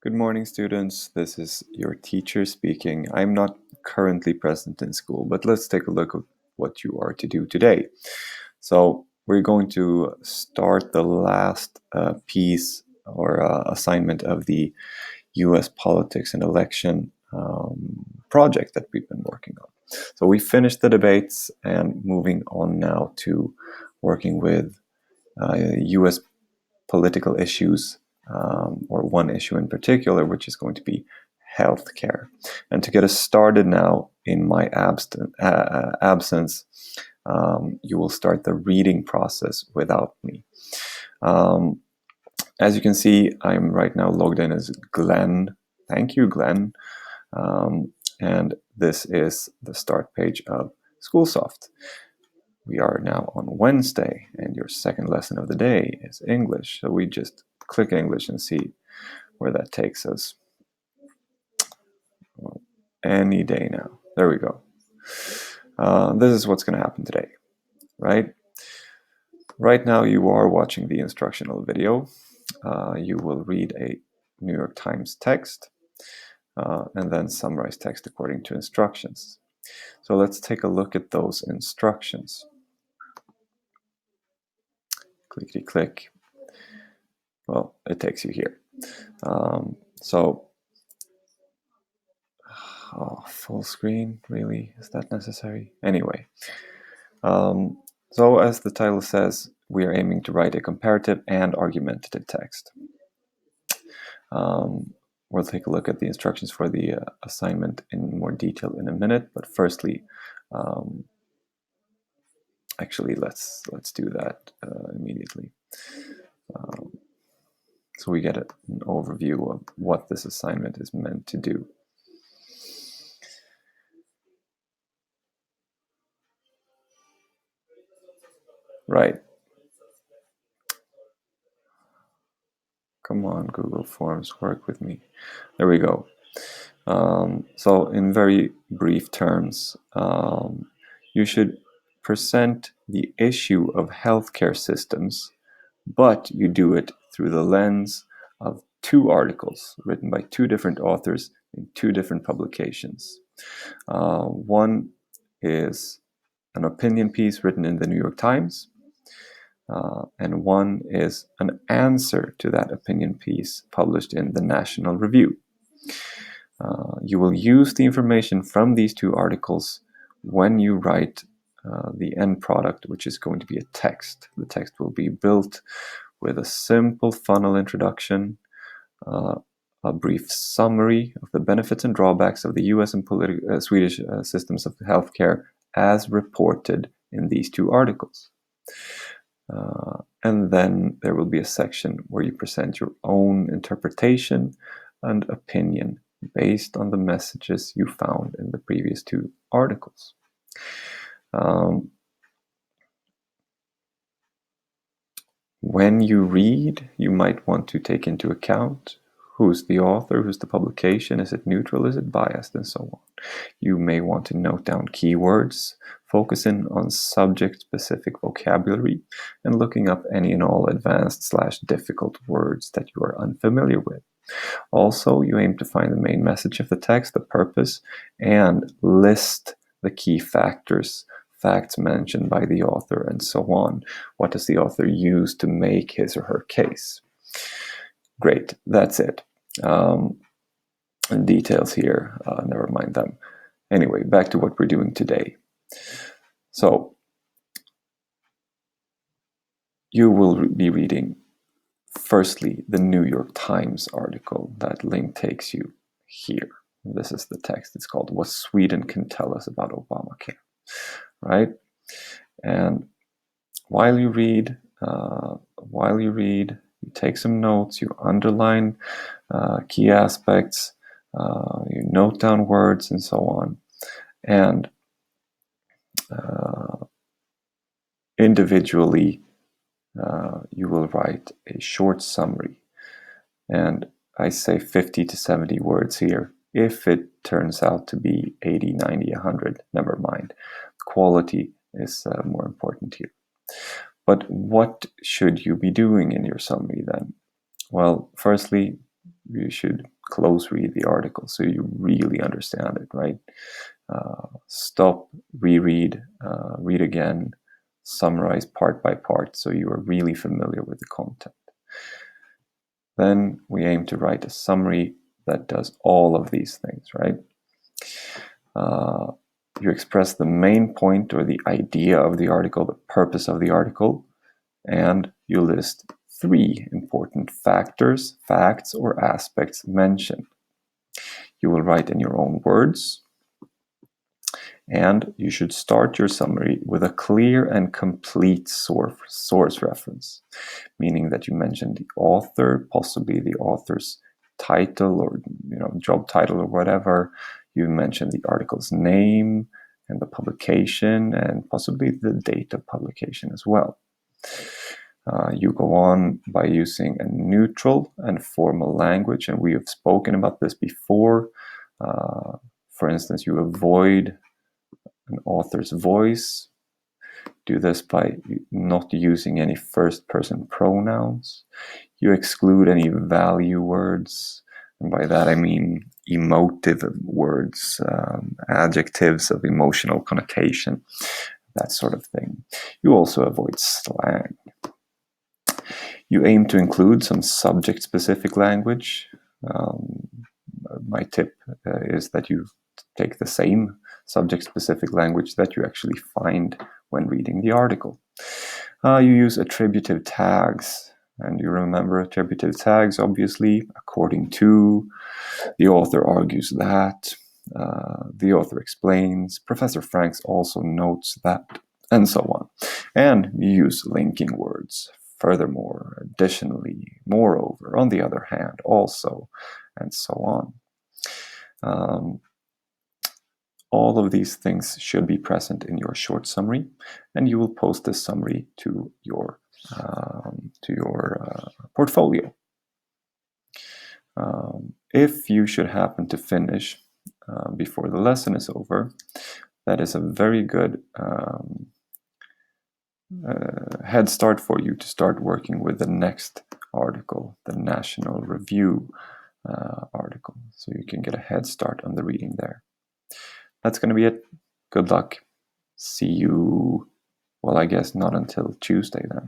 Good morning, students. This is your teacher speaking. I'm not currently present in school, but let's take a look at what you are to do today. So we're going to start the last piece or assignment of the US politics and election project that we've been working on. So we finished the debates and moving on now to working with US political issues, or one issue in particular, which is going to be healthcare. And to get us started now, in my absence, you will start the reading process without me. As you can see, I'm right now logged in as Glenn. Thank you, Glenn. And this is the start page of Schoolsoft. We are now on Wednesday, and your second lesson of the day is English. So we just click English and see where that takes us. Well, any day now. There we go. This is what's going to happen today, right? Right now you are watching the instructional video. You will read a New York Times text and then summarize text according to instructions. So let's take a look at those instructions. Clickety click. Well, it takes you here. Full screen, really? Is that necessary? Anyway, so as the title says, we are aiming to write a comparative and argumentative text. We'll take a look at the instructions for the assignment in more detail in a minute, but firstly, actually, let's do that immediately. So we get an overview of what this assignment is meant to do. Right. Come on, Google Forms, work with me. There we go. So in very brief terms, you should present the issue of healthcare systems, but you do it through the lens of two articles written by two different authors in two different publications. One is an opinion piece written in the New York Times, and one is an answer to that opinion piece published in the National Review. You will use the information from these two articles when you write the end product, which is going to be a text. The text will be built with a simple funnel introduction, a brief summary of the benefits and drawbacks of the US and Swedish systems of healthcare as reported in these two articles. And then there will be a section where you present your own interpretation and opinion based on the messages you found in the previous two articles. When you read, you might want to take into account who's the author, who's the publication, is it neutral, is it biased, and so on. You may want to note down keywords, focusing on subject-specific vocabulary, and looking up any and all advanced/difficult words that you are unfamiliar with. Also, you aim to find the main message of the text, the purpose, and list the key facts mentioned by the author, and so on. What does the author use to make his or her case? Great, that's it. Details here, never mind them. Anyway, back to what we're doing today. So, you will be reading, firstly, the New York Times article. That link takes you here. This is the text. It's called "What Sweden Can Tell Us About Obamacare." Right? And while you read, you take some notes, you underline key aspects, you note down words, and so on. And individually, you will write a short summary. And I say 50 to 70 words here. If it turns out to be 80, 90, 100, never mind. Quality is more important here. But what should you be doing in your summary then? Well, firstly, should close read the article so you really understand it, right? Stop, reread, read again, summarize part by part so you are really familiar with the content. Then we aim to write a summary that does all of these things, right? You express the main point or the idea of the article, the purpose of the article, and you list 3 important factors, facts, or aspects mentioned. You will write in your own words, and you should start your summary with a clear and complete source reference, meaning that you mention the author, possibly the author's title or job title or whatever. You mention the article's name and the publication and possibly the date of publication as well. You go on by using a neutral and formal language, and we have spoken about this before. For instance, you avoid an author's voice. Do this by not using any first-person pronouns. You exclude any value words, and by that I mean emotive words, adjectives of emotional connotation, that sort of thing. You also avoid slang. You aim to include some subject-specific language. My tip is that you take the same subject-specific language that you actually find when reading the article. You use attributive tags, and you remember attributive tags, obviously, according to, the author argues that, the author explains, Professor Franks also notes that, and so on. And you use linking words. Furthermore, additionally, moreover, on the other hand, also, and so on. All of these things should be present in your short summary, and you will post this summary to your portfolio. If you should happen to finish before the lesson is over, that is a very good head start for you to start working with the next article, the National Review article, so you can get a head start on the reading there. That's going to be it. Good luck. See you, well, I guess not until Tuesday then.